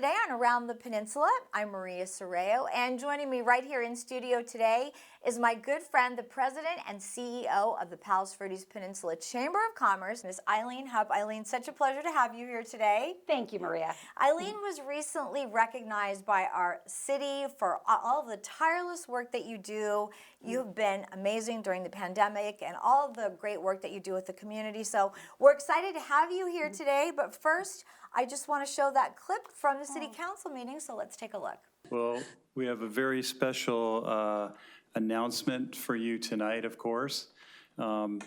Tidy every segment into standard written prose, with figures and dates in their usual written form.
today on Around the Peninsula. I'm Maria Serrao, and joining me right here in studio today is my good friend, the President and CEO of the Palos Verdes Peninsula Chamber of Commerce, Ms. Eileen Hupp. Eileen, such a pleasure to have you here today. Thank you, Maria. Eileen was recently recognized by our city for all of the tireless work that you do. You've been amazing during the pandemic and all of the great work that you do with the community. So we're excited to have you here today, but first, I just want to show that clip from the City Council meeting, so let's take a look. Well, we have a very special announcement for you tonight, of course. So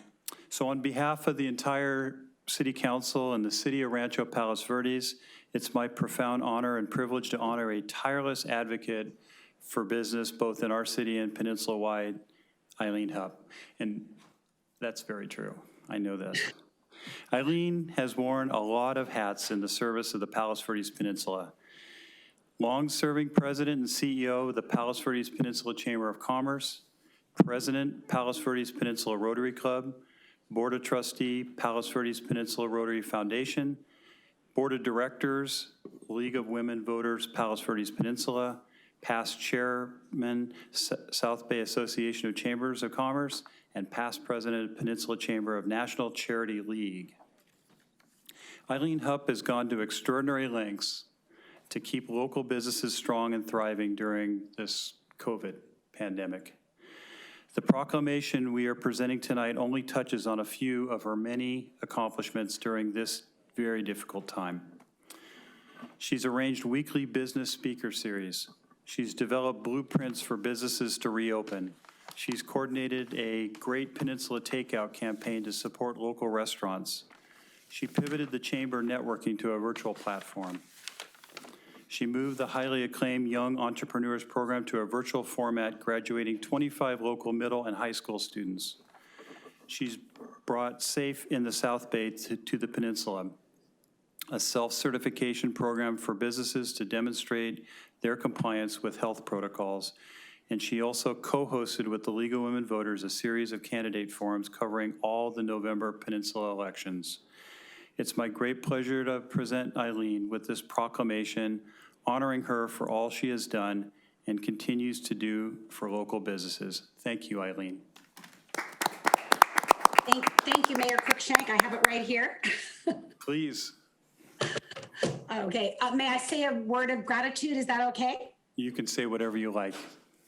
on behalf of the entire City Council and the City of Rancho Palos Verdes, it's my profound honor and privilege to honor a tireless advocate for business both in our city and peninsula-wide, Eileen Hupp. And that's very true. I know this. Eileen has worn a lot of hats in the service of the Palos Verdes Peninsula. Long-serving president and CEO of the Palos Verdes Peninsula Chamber of Commerce, president, Palos Verdes Peninsula Rotary Club, board of trustee, Palos Verdes Peninsula Rotary Foundation, board of directors, League of Women Voters, Palos Verdes Peninsula, past chairman, South Bay Association of Chambers of Commerce, and past president of Peninsula Chamber of National Charity League. Eileen Hupp has gone to extraordinary lengths to keep local businesses strong and thriving during this COVID pandemic. The proclamation we are presenting tonight only touches on a few of her many accomplishments during this very difficult time. She's arranged weekly business speaker series. She's developed blueprints for businesses to reopen. She's coordinated a great Peninsula takeout campaign to support local restaurants. She pivoted the chamber networking to a virtual platform. She moved the highly acclaimed Young Entrepreneurs Program to a virtual format, graduating 25 local middle and high school students. She's brought Safe in the South Bay to the Peninsula, a self-certification program for businesses to demonstrate their compliance with health protocols. And she also co-hosted with the League of Women Voters a series of candidate forums covering all the November Peninsula elections. It's my great pleasure to present Eileen with this proclamation, honoring her for all she has done and continues to do for local businesses. Thank you, Eileen. Thank you, Mayor Cruikshank. I have it right here. Please. Okay, may I say a word of gratitude? Is that okay? You can say whatever you like.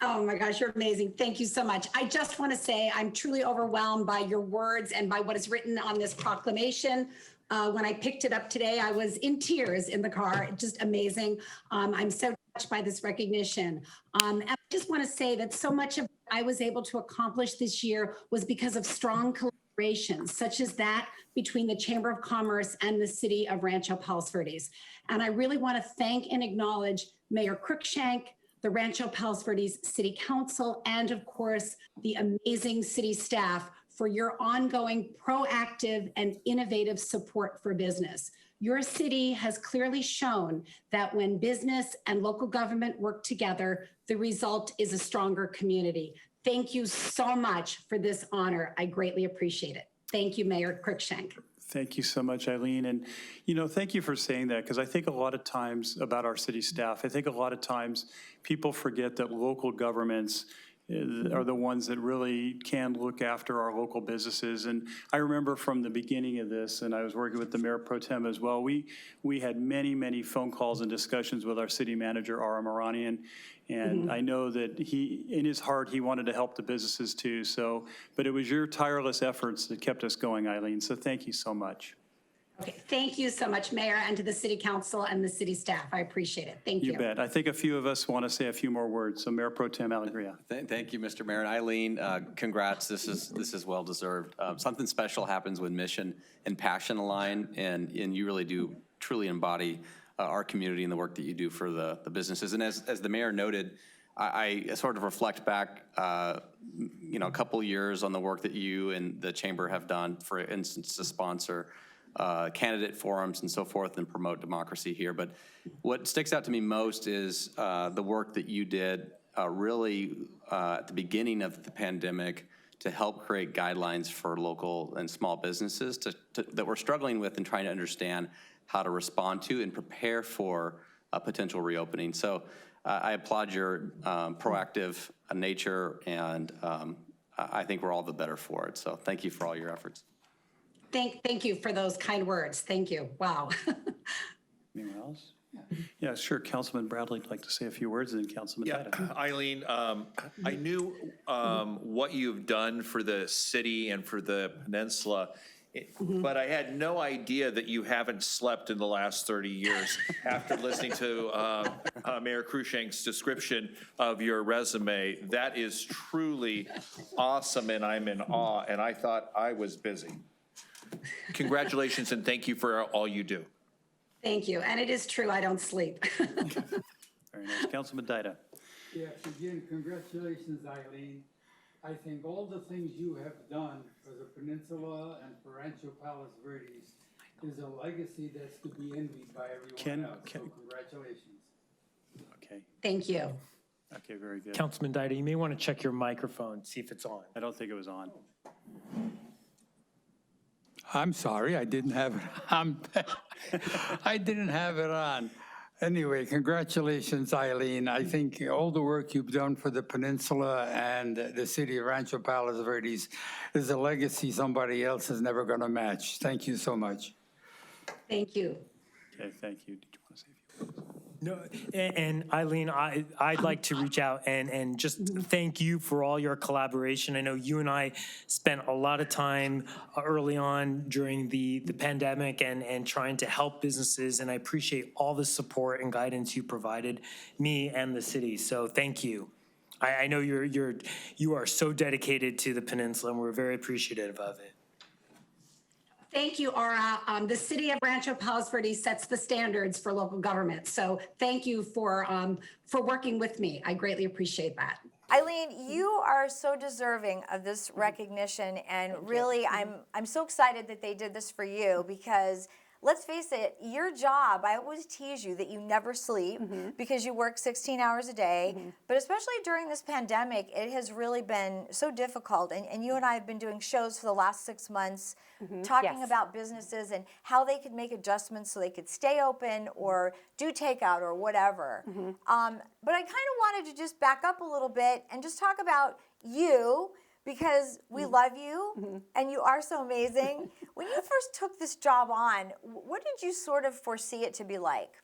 Oh my gosh, you're amazing. Thank you so much. I just want to say I'm truly overwhelmed by your words and by what is written on this proclamation. When I picked it up today, I was in tears in the car. Just amazing. I'm so touched by this recognition. And I just want to say that so much of what I was able to accomplish this year was because of strong collaborations, such as that between the Chamber of Commerce and the City of Rancho Palos Verdes. And I really want to thank and acknowledge Mayor Cruikshank, the Rancho Palos Verdes City Council, and of course, the amazing city staff for your ongoing proactive and innovative support for business. Your city has clearly shown that when business and local government work together, the result is a stronger community. Thank you so much for this honor. I greatly appreciate it. Thank you, Mayor Cruikshank. Thank you so much, Eileen. And, thank you for saying that, because I think a lot of times about our city staff, I think a lot of times people forget that local governments are the ones that really can look after our local businesses. And I remember from the beginning of this, and I was working with the Mayor Pro Tem as well, we had many, many phone calls and discussions with our city manager, Ara Maranian, and I know that in his heart, he wanted to help the businesses too. But it was your tireless efforts that kept us going, Eileen, so thank you so much. Okay, thank you so much, Mayor, and to the City Council and the city staff. I appreciate it. Thank you. You bet. I think a few of us want to say a few more words. So Mayor Pro Tem Alegria. Thank you, Mr. Mayor. And Eileen, congrats. This is well deserved. Something special happens when mission and passion align, and you really do truly embody our community and the work that you do for the businesses. And as the mayor noted, I sort of reflect back, a couple years on the work that you and the chamber have done, for instance, to sponsor candidate forums and so forth and promote democracy here. But what sticks out to me most is the work that you did really at the beginning of the pandemic to help create guidelines for local and small businesses that we're struggling with and trying to understand how to respond to and prepare for a potential reopening. So I applaud your proactive nature, and I think we're all the better for it. So thank you for all your efforts. Thank you for those kind words. Thank you. Wow. Anyone else? Yeah, sure. Councilman Bradley would like to say a few words, and then Councilman Ida. Eileen, I knew what you've done for the city and for the peninsula, but I had no idea that you haven't slept in the last 30 years after listening to Mayor Cruikshank's description of your resume. That is truly awesome, and I'm in awe, and I thought I was busy. Congratulations, and thank you for all you do. Thank you. And it is true, I don't sleep. Very nice. Councilman Dida. Yes, again, congratulations, Eileen. I think all the things you have done for the Peninsula and for Rancho Palos Verdes is a legacy that's to be envied by everyone else. So congratulations. Okay. Thank you. Okay, very good. Councilman Dida, you may want to check your microphone, see if it's on. I don't think it was on. I'm sorry, I didn't have it on. I didn't have it on. Anyway, congratulations, Eileen. I think all the work you've done for the Peninsula and the city of Rancho Palos Verdes is a legacy somebody else is never going to match. Thank you so much. Thank you. Okay, thank you. Did you want to say a few words? No, and Eileen, I'd like to reach out and just thank you for all your collaboration. I know you and I spent a lot of time early on during the pandemic and trying to help businesses, and I appreciate all the support and guidance you provided me and the city. So thank you. I know you are so dedicated to the Peninsula, and we're very appreciative of it. Thank you, Aura. The city of Rancho Palos Verdes sets the standards for local government. So thank you for working with me. I greatly appreciate that. Eileen, you are so deserving of this recognition, and really, I'm so excited that they did this for you because, let's face it, your job, I always tease you that you never sleep because you work 16 hours a day, but especially during this pandemic, it has really been so difficult, and you and I have been doing shows for the last 6 months talking about businesses and how they could make adjustments so they could stay open or do takeout or whatever. But I kind of wanted to just back up a little bit and just talk about you, because we love you and you are so amazing. When you first took this job on, what did you sort of foresee it to be like?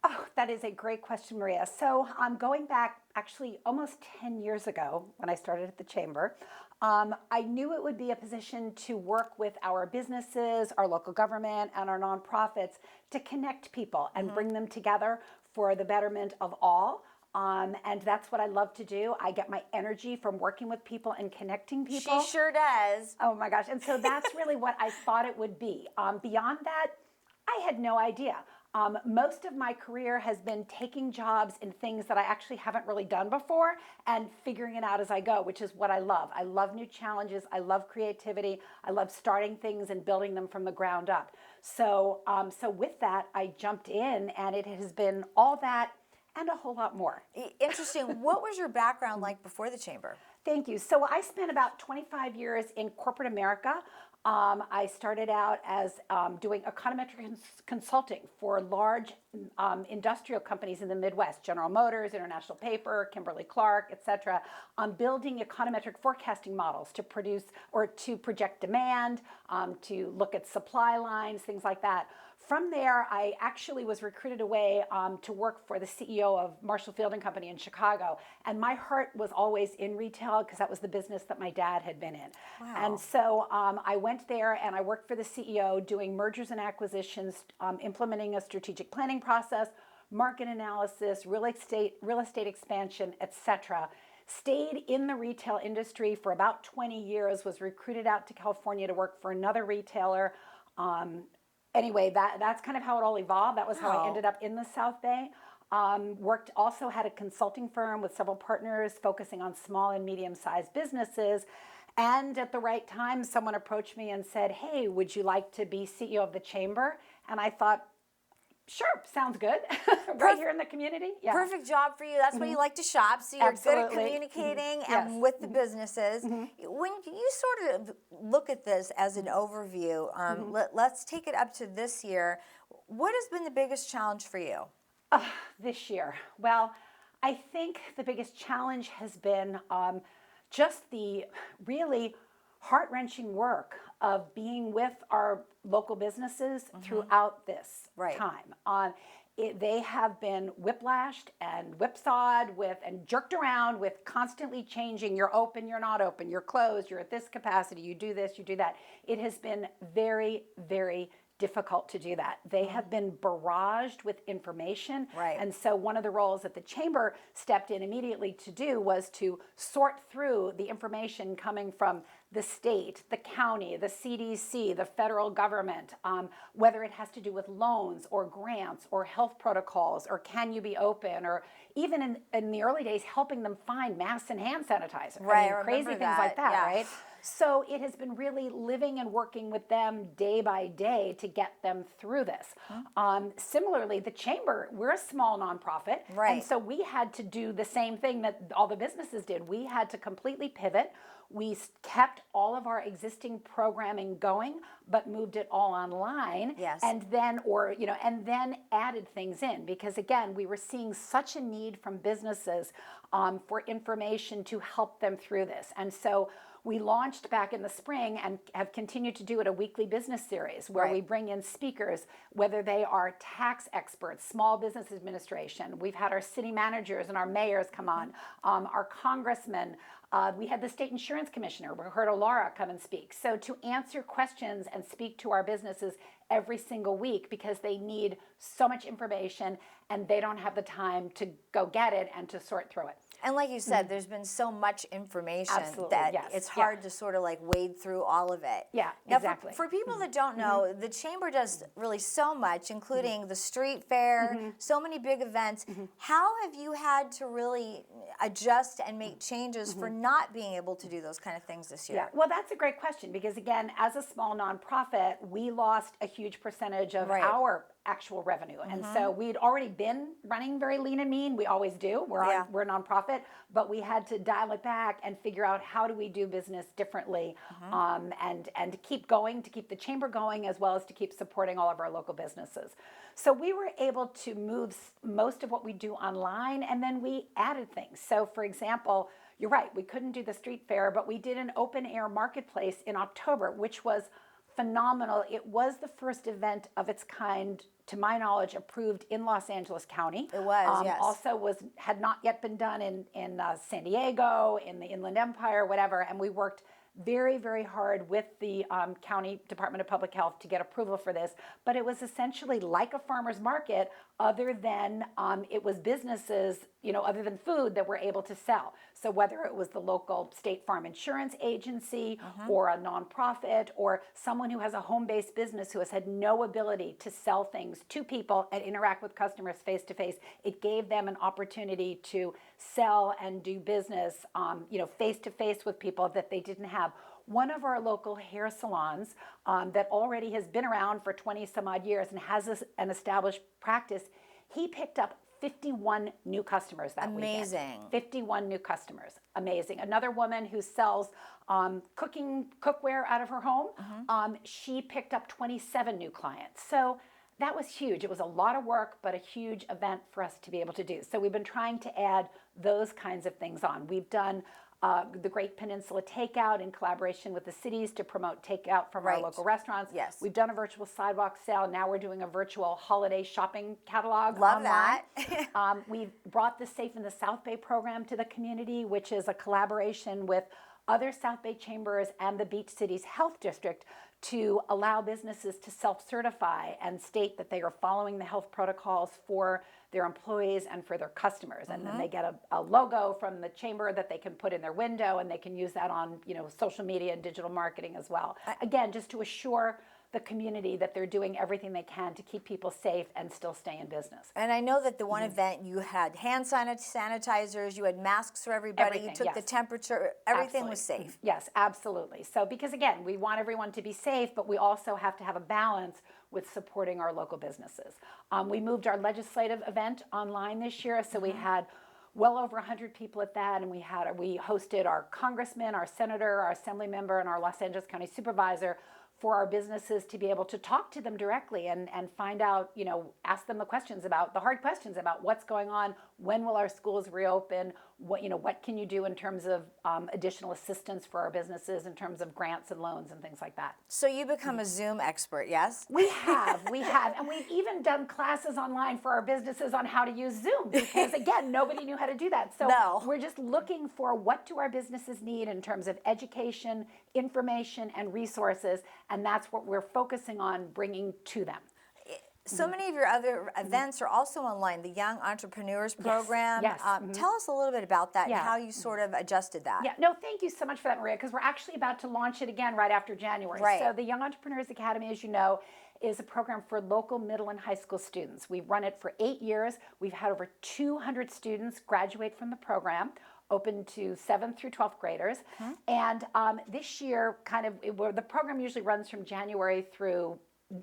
Oh, that is a great question, Maria. So going back actually almost 10 years ago when I started at the Chamber, I knew it would be a position to work with our businesses, our local government, and our nonprofits to connect people and bring them together for the betterment of all. And that's what I love to do. I get my energy from working with people and connecting people. She sure does. Oh my gosh. And so that's really what I thought it would be. Beyond that, I had no idea. Most of my career has been taking jobs in things that I actually haven't really done before and figuring it out as I go, which is what I love. I love new challenges. I love creativity. I love starting things and building them from the ground up. So, so with that, I jumped in, and it has been all that and a whole lot more. Interesting. What was your background like before the Chamber? Thank you. So I spent about 25 years in corporate America. I started out as doing econometric consulting for large industrial companies in the Midwest, General Motors, International Paper, Kimberly-Clark, et cetera, building econometric forecasting models to produce or to project demand, to look at supply lines, things like that. From there, I actually was recruited away to work for the CEO of Marshall Field & Company in Chicago. And my heart was always in retail because that was the business that my dad had been in. Wow. And so I went there and I worked for the CEO doing mergers and acquisitions, implementing a strategic planning process, market analysis, real estate expansion, et cetera. Stayed in the retail industry for about 20 years, was recruited out to California to work for another retailer. Anyway, that's kind of how it all evolved. That was how I ended up in the South Bay. Had a consulting firm with several partners focusing on small and medium-sized businesses. And at the right time, someone approached me and said, hey, would you like to be CEO of the Chamber? And I thought, sure, sounds good. Right here in the community. Yeah. Perfect job for you. That's why you like to shop. So you're good at communicating and with the businesses. When you sort of look at this as an overview, let's take it up to this year. What has been the biggest challenge for you? This year, well, I think the biggest challenge has been just the really heart-wrenching work of being with our local businesses throughout this Right. time. They have been whiplashed and whipsawed with and jerked around with constantly changing. You're open, you're not open, you're closed, you're at this capacity, you do this, you do that. It has been very, very difficult to do that. They have been barraged with information. Right. And so one of the roles that the chamber stepped in immediately to do was to sort through the information coming from the state, the county, the CDC, the federal government, whether it has to do with loans or grants or health protocols or can you be open, or even in the early days helping them find masks and hand sanitizer. Right, I crazy remember things like that, that, yeah. right? So it has been really living and working with them day by day to get them through this. Similarly, the chamber, we're a small nonprofit. Right. And so we had to do the same thing that all the businesses did. We had to completely pivot. We kept all of our existing programming going, but moved it all online. Yes. And then, and then added things in, because again, we were seeing such a need from businesses for information to help them through this. And so we launched back in the spring and have continued to do it, a weekly business series where Right. we bring in speakers, whether they are tax experts, small business administration. We've had our city managers and our mayors come on, our congressmen. We had the state insurance commissioner. We heard Laura come and speak. So to answer questions and speak to our businesses every single week, because they need so much information and they don't have the time to go get it and to sort through it. And like you said, there's been so much information Absolutely, that yes, it's yeah. hard to sort of like wade through all of it. Yeah, Now, exactly. For people that don't know, the chamber does really so much, including the street fair, so many big events. How have you had to really adjust and make changes for not being able to do those kind of things this year? Yeah, well, that's a great question, because again, as a small nonprofit, we lost a huge percentage of Right. our actual revenue. And so we'd already been running very lean and mean. We always do. We're a nonprofit, but we had to dial it back and figure out how do we do business differently, and keep going, to keep the chamber going, as well as to keep supporting all of our local businesses. So we were able to move most of what we do online, and then we added things. So for example, you're right, we couldn't do the street fair, but we did an open air marketplace in October, which was phenomenal. It was the first event of its kind, to my knowledge, approved in Los Angeles County. It was, yes. Also had not yet been done in San Diego, in the Inland Empire, whatever. And we worked very, very hard with the County Department of Public Health to get approval for this. But it was essentially like a farmer's market, other than it was businesses, other than food, that were able to sell. So whether it was the local State Farm Insurance Agency or a nonprofit or someone who has a home-based business who has had no ability to sell things to people and interact with customers face-to-face, it gave them an opportunity to sell and do business, face-to-face with people that they didn't have. One of our local hair salons that already has been around for 20 some odd years and has an established practice, he picked up 51 new customers that weekend. Amazing. 51 new customers. Amazing. Another woman who sells cookware out of her home, she picked up 27 new clients. So that was huge. It was a lot of work, but a huge event for us to be able to do. So we've been trying to add those kinds of things on. We've done the Great Peninsula Takeout in collaboration with the cities to promote takeout from our Right. local restaurants. Yes. We've done a virtual sidewalk sale. Now we're doing a virtual holiday shopping catalog Love online. that. We've brought the Safe in the South Bay program to the community, which is a collaboration with other South Bay chambers and the Beach Cities Health District to allow businesses to self-certify and state that they are following the health protocols for their employees and for their customers. And then they get a logo from the chamber that they can put in their window, and they can use that on social media and digital marketing as well. Again, just to assure the community that they're doing everything they can to keep people safe and still stay in business. And I know that the one event you had hand sanitizers, you had masks for everybody, you Everything, took the yes. temperature, everything was Absolutely. safe. Yes, absolutely. So because again, we want everyone to be safe, but we also have to have a balance with supporting our local businesses. We moved our legislative event online this year, so we had well over 100 people at that, and we hosted our congressman, our senator, our assembly member, and our Los Angeles County supervisor for our businesses to be able to talk to them directly and find out, ask them the questions about the hard questions about what's going on, when will our schools reopen, what can you do in terms of additional assistance for our businesses in terms of grants and loans and things like that. So you become a Zoom expert, yes? We have, and we've even done classes online for our businesses on how to use Zoom because again, nobody knew how to do that. So No. we're just looking for what do our businesses need in terms of education, information, and resources, and that's what we're focusing on bringing to them. So many of your other events are also online. The Young Entrepreneurs Program. yes, Tell us a little bit about that Yeah. and how you sort of adjusted that. Yeah, no, thank you so much for that, Maria, because we're actually about to launch it again right after January. Right. So the Young Entrepreneurs Academy, as you know, is a program for local middle and high school students. We've run it for 8 years. We've had over 200 students graduate from the program, open to 7th through 12th graders. And this year, the program usually runs from January through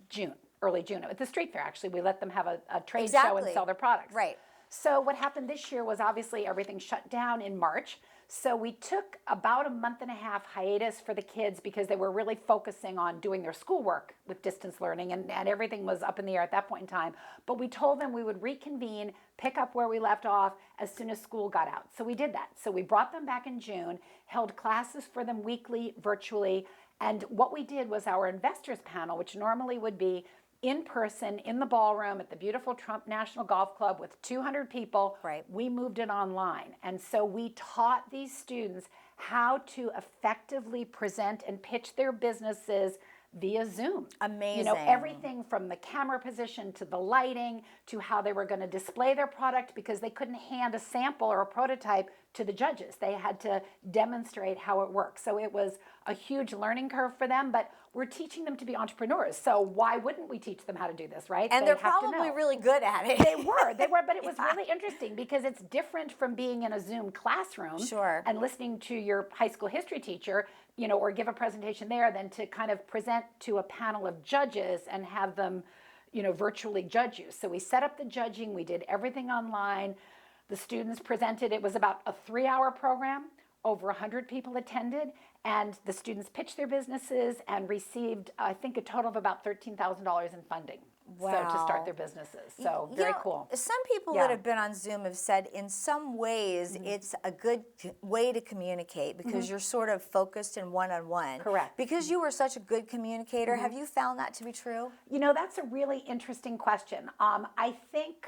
June, early June. At the street fair, actually, we let them have a trade show and Exactly. sell their products. Right. So what happened this year was obviously everything shut down in March. So we took about a month and a half hiatus for the kids because they were really focusing on doing their schoolwork with distance learning and everything was up in the air at that point in time. But we told them we would reconvene, pick up where we left off as soon as school got out. So we did that. So we brought them back in June, held classes for them weekly, virtually. And what we did was our investors panel, which normally would be in person in the ballroom at the beautiful Trump National Golf Club with 200 people, Right. we moved it online. And so we taught these students how to effectively present and pitch their businesses via Zoom. Amazing. Everything from the camera position to the lighting to how they were going to display their product because they couldn't hand a sample or a prototype to the judges. They had to demonstrate how it works. So it was a huge learning curve for them, but we're teaching them to be entrepreneurs. So why wouldn't we teach them how to do this, right? And They they're have to probably know. really good at it. They were, but it was really interesting because it's different from being in a Zoom classroom Sure. and listening to your high school history teacher, or give a presentation there than to kind of present to a panel of judges and have them, virtually judge you. So we set up the judging, we did everything online. The students presented, it was about a 3-hour program, over 100 people attended, and the students pitched their businesses and received, I think, a total of about $13,000 in funding. So to Wow. start their businesses. So You very know, cool. Some people Yeah. that have been on Zoom have said in some ways it's a good way to communicate because you're sort of focused in one-on-one. Correct. Because you were such a good communicator, have you found that to be true? That's a really interesting question. I think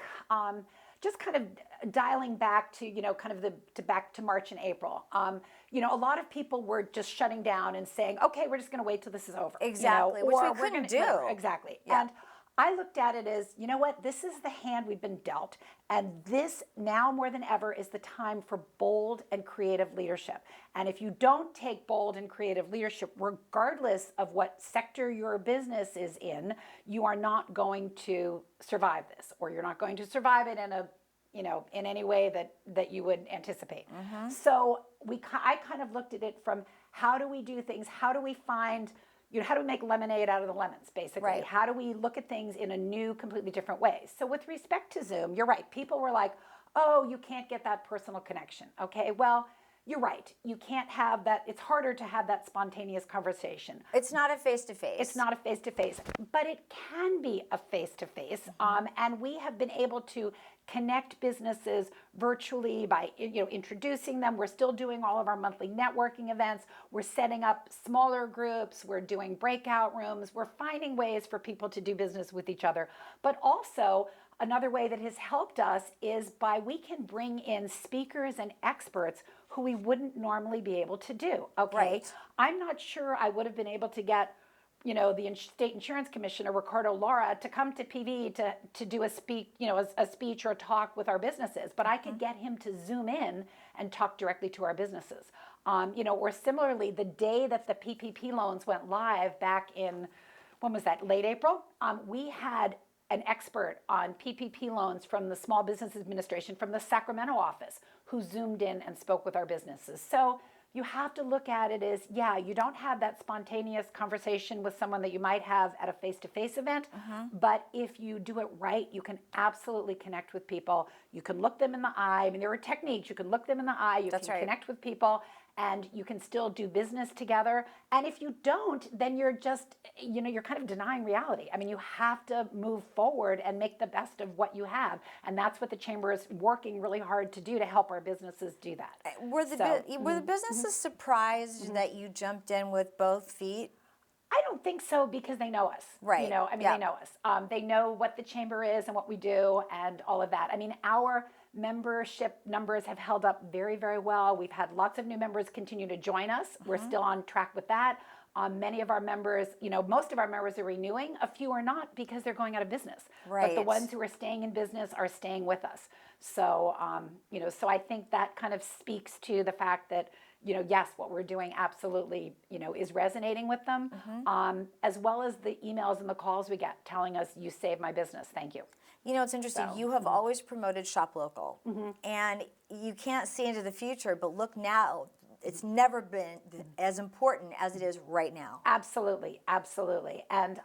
just kind of dialing back to, kind of back to March and April. A lot of people were just shutting down and saying, okay, we're just going to wait till this is over. Exactly, which we or we're couldn't gonna- do. Exactly. Yeah. And I looked at it as, you know what, this is the hand we've been dealt. And this now more than ever is the time for bold and creative leadership. And if you don't take bold and creative leadership, regardless of what sector your business is in, you are not going to survive this, or you're not going to survive it in any way that you would anticipate. So I kind of looked at it from how do we do things? How do we find, how do we make lemonade out of the lemons, basically? Right. How do we look at things in a new, completely different way? So with respect to Zoom, you're right. People were like, oh, you can't get that personal connection. Okay, well, you're right. You can't have that. It's harder to have that spontaneous conversation. It's not a face-to-face. It's not a face-to-face, but it can be a face-to-face. And we have been able to connect businesses virtually by introducing them. We're still doing all of our monthly networking events. We're setting up smaller groups. We're doing breakout rooms. We're finding ways for people to do business with each other. But also, another way that has helped us is by we can bring in speakers and experts who we wouldn't normally be able to do. Okay, Right. I'm not sure I would have been able to get the state insurance commissioner, Ricardo Lara, to come to PV to do a speech or a talk with our businesses. But I could get him to Zoom in and talk directly to our businesses. Or similarly, the day that the PPP loans went live back in, when was that, late April? We had an expert on PPP loans from the Small Business Administration from the Sacramento office who Zoomed in and spoke with our businesses. So you have to look at it as, you don't have that spontaneous conversation with someone that you might have at a face-to-face event, but if you do it right, you can absolutely connect with people. You can look them in the eye. I mean, there are techniques. You can look them in the eye. You That's can right. connect with people. and you can still do business together. And if you don't, then you're just, you're kind of denying reality. I mean, you have to move forward and make the best of what you have. And that's what the Chamber is working really hard to do to help our businesses do that. Were the businesses surprised that you jumped in with both feet? I don't think so, because they know us. Right. They know us. They know what the Chamber is and what we do and all of that. I mean, our membership numbers have held up very, very well. We've had lots of new members continue to join us. We're still on track with that. Many of our members, most of our members are renewing. A few are not, because they're going out of business. But the Right. ones who are staying in business are staying with us. So, so I think that kind of speaks to the fact that, yes, what we're doing absolutely, is resonating with them, as well as the emails and the calls we get telling us, you saved my business, thank you. It's interesting. You have always promoted shop local, and you can't see into the future, but look now. It's never been as important as it is right now. Absolutely, absolutely. And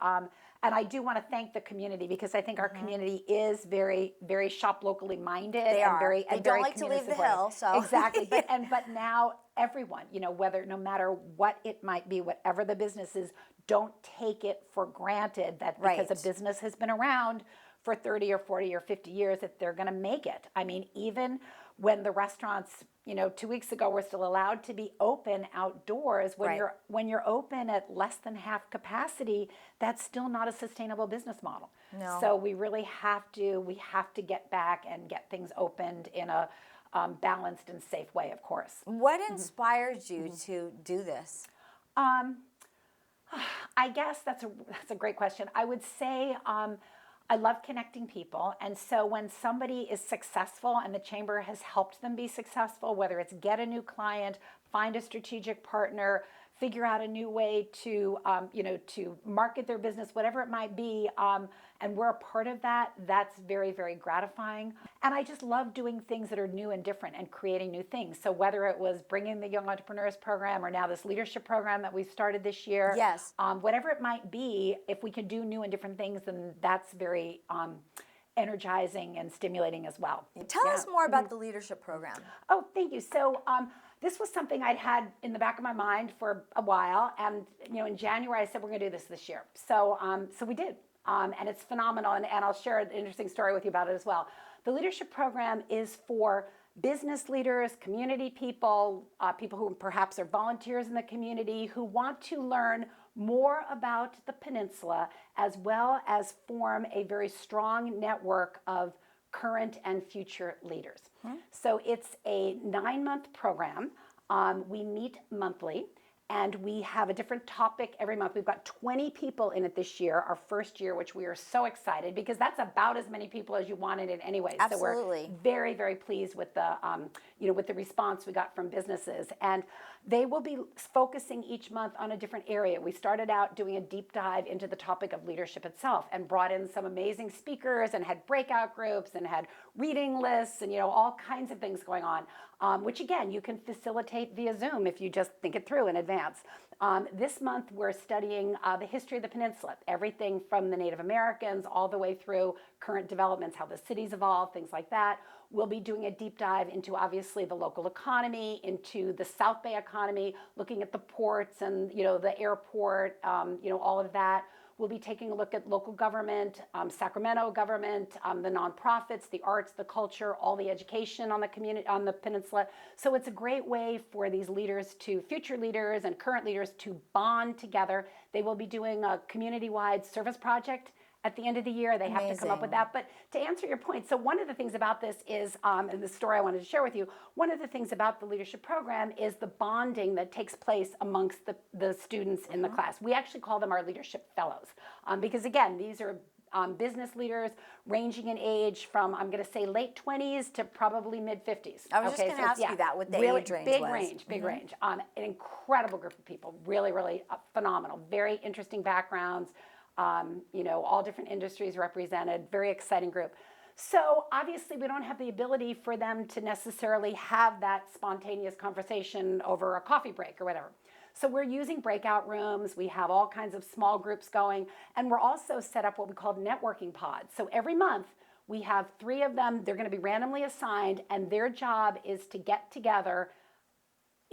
I do want to thank the community, because I think our community is very, very shop locally minded. They and are. Very, They and don't very like to leave the community hill, so. Exactly. But now everyone, no matter what it might be, whatever the business is, don't take it for granted that because Right. a business has been around for 30 or 40 or 50 years, that they're going to make it. I mean, even when the restaurants, 2 weeks ago, were still allowed to be open outdoors, when Right. when you're open at less than half capacity, that's still not a sustainable business model. No. So we really have to get back and get things opened in a balanced and safe way, of course. What inspired you to do this? I guess that's a great question. I would say I love connecting people, and so when somebody is successful and the Chamber has helped them be successful, whether it's get a new client, find a strategic partner, figure out a new way to to market their business, whatever it might be, and we're a part of that, that's very, very gratifying. And I just love doing things that are new and different and creating new things. So whether it was bringing the Young Entrepreneurs Program or now this leadership program that we started this year, Yes. Whatever it might be, if we can do new and different things, then that's very energizing and stimulating as well. Tell us more about the leadership program. Oh, thank you. So this was something I'd had in the back of my mind for a while, and in January I said we're going to do this year. So so we did, and it's phenomenal. And I'll share an interesting story with you about it as well. The leadership program is for business leaders, community people, people who perhaps are volunteers in the community who want to learn more about the peninsula, as well as form a very strong network of current and future leaders. So it's a 9-month program. We meet monthly, and we have a different topic every month. We've got 20 people in it this year, our first year, which we are so excited, because that's about as many people as you wanted it anyway. Absolutely. So we're very, very pleased with the with the response we got from businesses. And they will be focusing each month on a different area. We started out doing a deep dive into the topic of leadership itself, and brought in some amazing speakers, and had breakout groups, and had reading lists, and all kinds of things going on, which again, you can facilitate via Zoom if you just think it through in advance. This month we're studying the history of the peninsula, everything from the Native Americans all the way through current developments, how the cities evolved, things like that. We'll be doing a deep dive into obviously the local economy, into the South Bay economy, looking at the ports and the airport, all of that. We'll be taking a look at local government, Sacramento government, the nonprofits, the arts, the culture, all the education on the community, on the peninsula. So it's a great way for these leaders future leaders and current leaders to bond together. They will be doing a community-wide service project at the end of the year. They have to come up with that. But to answer your point, so one of the things about this is, and the story I wanted to share with you, one of the things about the leadership program is the bonding that takes place amongst the students in the class. We actually call them our leadership fellows, because again, these are business leaders ranging in age from, I'm going to say, late 20s to probably mid 50s. I was just going to ask you that, what the age range was. Big range. An incredible group of people, really, really phenomenal, very interesting backgrounds. All different industries represented, very exciting group. So obviously we don't have the ability for them to necessarily have that spontaneous conversation over a coffee break or whatever. So we're using breakout rooms. We have all kinds of small groups going, and we're also set up what we call networking pods. So every month we have 3 of them. They're going to be randomly assigned, and their job is to get together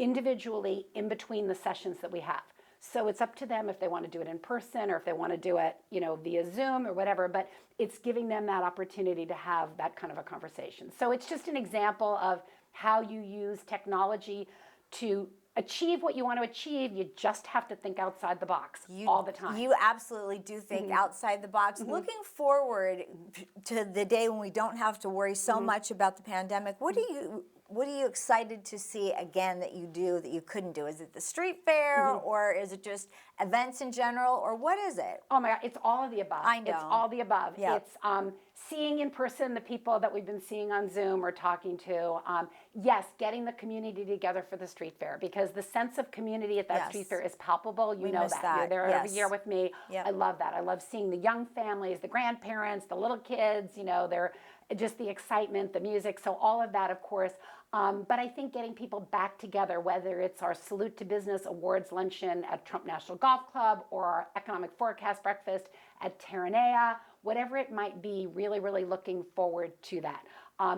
individually in between the sessions that we have. So it's up to them if they want to do it in person or if they want to do it, via Zoom or whatever, but it's giving them that opportunity to have that kind of a conversation. So it's just an example of how you use technology to achieve what you want to achieve. You just have to think outside the box all the time. You absolutely do think outside the box. Looking forward to the day when we don't have to worry so much about the pandemic, what are you excited to see again that you do that you couldn't do? Is it the street fair or is it just events in general, or what is it? Oh my God, it's all of the above. I know. It's all the above. Yeah. It's seeing in person the people that we've been seeing on Zoom or talking to. Yes, getting the community together for the street fair, because the sense of community at that Yes. street fair is palpable. You We know miss that. that. You're there every Yes. year with me. Yep. I love that. I love seeing the young families, the grandparents, the little kids, they're just the excitement, the music. So all of that, of course. But I think getting people back together, whether it's our Salute to Business Awards luncheon at Trump National Golf Club or our Economic Forecast breakfast at Terranea, whatever it might be, really, really looking forward to that.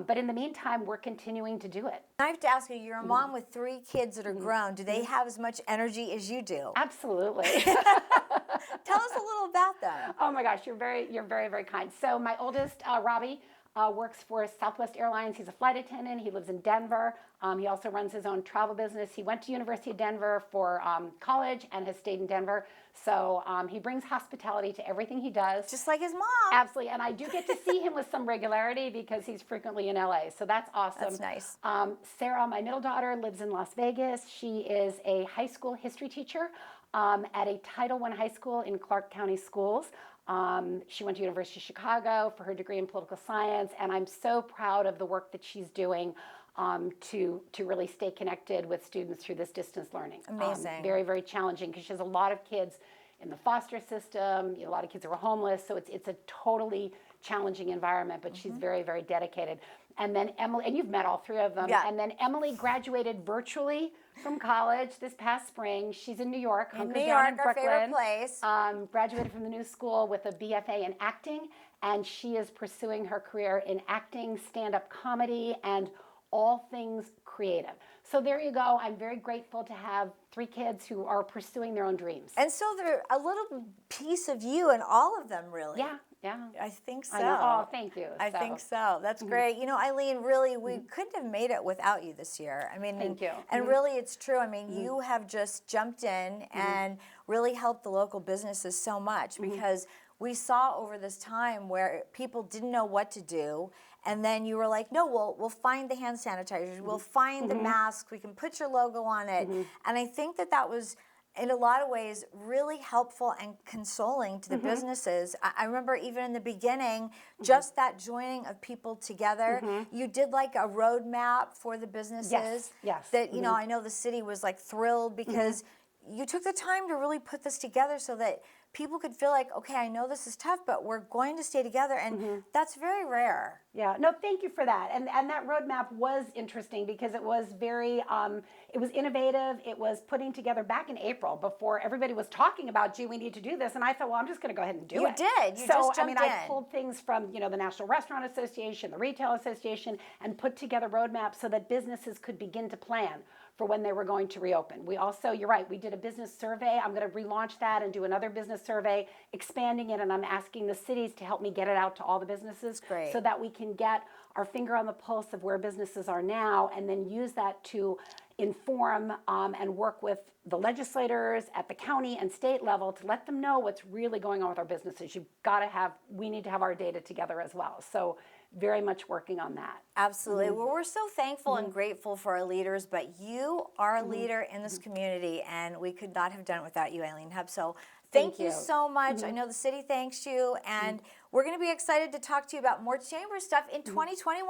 But in the meantime, we're continuing to do it. I have to ask you, you're a mom with 3 kids that are grown. Do they have as much energy as you do? Absolutely. Tell us a little about them. Oh my gosh, you're very, very kind. So my oldest, Robbie, works for Southwest Airlines. He's a flight attendant. He lives in Denver. He also runs his own travel business. He went to University of Denver for college and has stayed in Denver. So he brings hospitality to everything he does. Just like his mom. Absolutely. And I do get to see him with some regularity because he's frequently in LA. So that's awesome. That's nice. Sarah, my middle daughter, lives in Las Vegas. She is a high school history teacher at a Title I high school in Clark County Schools. She went to University of Chicago for her degree in political science, and I'm so proud of the work that she's doing to really stay connected with students through this distance learning. Amazing. Very, very challenging because she has a lot of kids in the foster system, a lot of kids who are homeless, so it's a totally challenging environment, but she's very, very dedicated. And then Emily, and you've met all 3 of them, Yeah. and then Emily graduated virtually from college this past spring. She's in New York, In hunkered New down York, in our Brooklyn. favorite place. Graduated from the New School with a BFA in acting, and she is pursuing her career in acting, stand-up comedy, and all things creative. So there you go. I'm very grateful to have 3 kids who are pursuing their own dreams. And so they're a little piece of you in all of them, really. Yeah, yeah. I think so. I know. Oh, thank you. I think so. That's great. Eileen, really, we couldn't have made it without you this year. I mean, Thank you. And really, it's true. I mean, you have just jumped in and really helped the local businesses so much because we saw over this time where people didn't know what to do. And then you were like, no, we'll find the hand sanitizers. We'll find the masks. We can put your logo on it. And I think that was, in a lot of ways, really helpful and consoling to the businesses. I remember even in the beginning, just that joining of people together. You did like a roadmap for the businesses. Yes. That, I know the city was like thrilled because you took the time to really put this together so that people could feel like, okay, I know this is tough, but we're going to stay together. And that's very rare. Yeah, no, thank you for that. And that roadmap was interesting because it was very, it was innovative. It was putting together back in April before everybody was talking about, gee, we need to do this. And I thought, well, I'm just going to go ahead and do You it. did. You so, just I mean, jumped I in. pulled things from, the National Restaurant Association, the Retail Association, and put together roadmaps so that businesses could begin to plan for when they were going to reopen. We also, you're right, we did a business survey. I'm going to relaunch that and do another business survey, expanding it, and I'm asking the cities to help me get it out to all the businesses Great. so that we can get our finger on the pulse of where businesses are now and then use that to inform and work with the legislators at the county and state level to let them know what's really going on with our businesses. We need to have our data together as well. So very much working on that. Absolutely. Well, we're so thankful and grateful for our leaders, but you are a leader in this community, and we could not have done it without you, Eileen Hupp. So thank you so much. I know the city thanks you, and we're going to be excited to talk to you about more chamber stuff in 2021.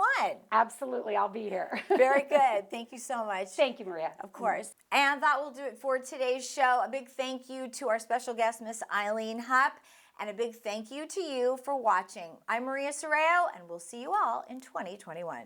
Absolutely, I'll be here. Very good. Thank you so much. Thank you, Maria. Of course. And that will do it for today's show. A big thank you to our special guest, Miss Eileen Hupp, and a big thank you to you for watching. I'm Maria Serrao, and we'll see you all in 2021.